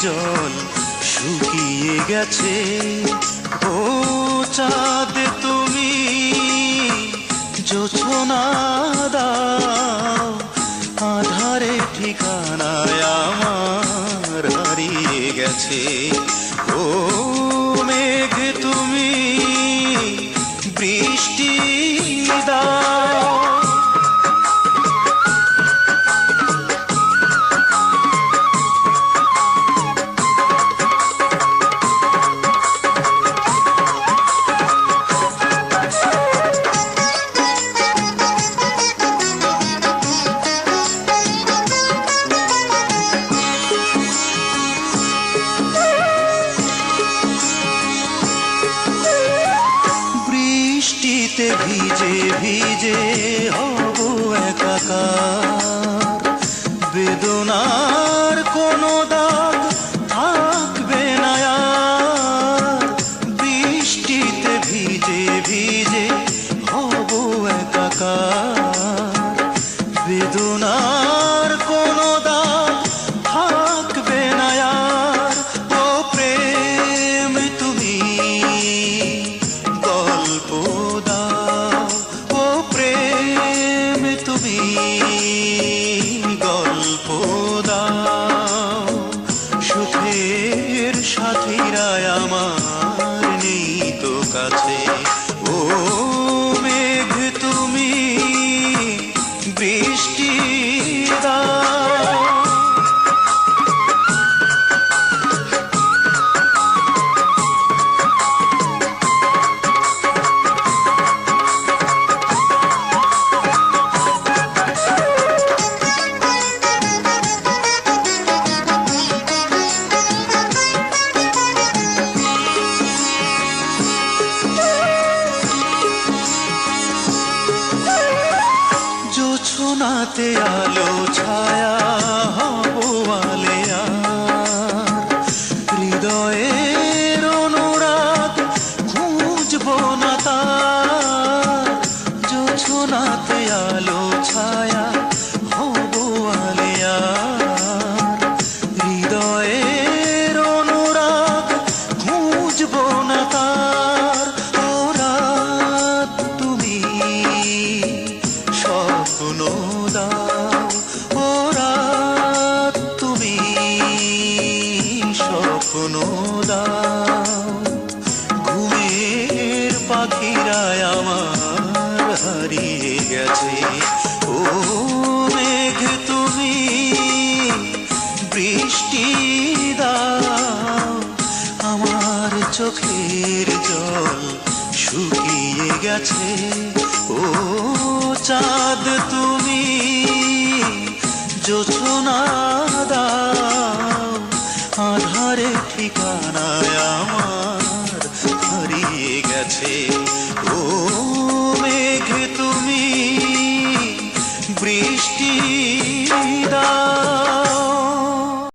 জল শুকিয়ে গেছে। ও চাঁদ তুমি জোছনা দাও, আধারে ঠিকানায় আমার হারিয়ে গেছে। ও মেঘ তুমি বৃষ্টি দাও। বৃষ্টিতে ভিজে ভিজে হব একাকার, বেদনার কোনো দাগ থাকবে না আর। বৃষ্টিতে ভিজে ভিজে হব একাকার, বেদনার কোনো দাগ থাকবে না আর। ও প্রেম তুমি গল্প দাও, ও প্রেম তুমি গল্প দাও। সুখের সাথীরা আমার নেই তো কাছে। ও মেঘ তুমি বৃষ্টি দাও। জোছনাতে আলো ছায়া হব আলেয়ার, হৃদয়ের অনুরাগ খুঁজবো না তার। জোছনাতে আলো ছায়া হব আলেয়ার, হৃদয়ের অনুরাগ খুঁজবো না তার। ও রাত তুমি স্বপ্ন দাও, ও রাত তুমি স্বপ্ন দাও। ঘুমের পাখিরা আমার হারিয়ে গেছে। ও মেঘ তুমি বৃষ্টি দাও, আমার চোখের জল শুকিয়ে গেছে। ও চাঁদ তুমি জোছনা দাও, আধারে ঠিকানা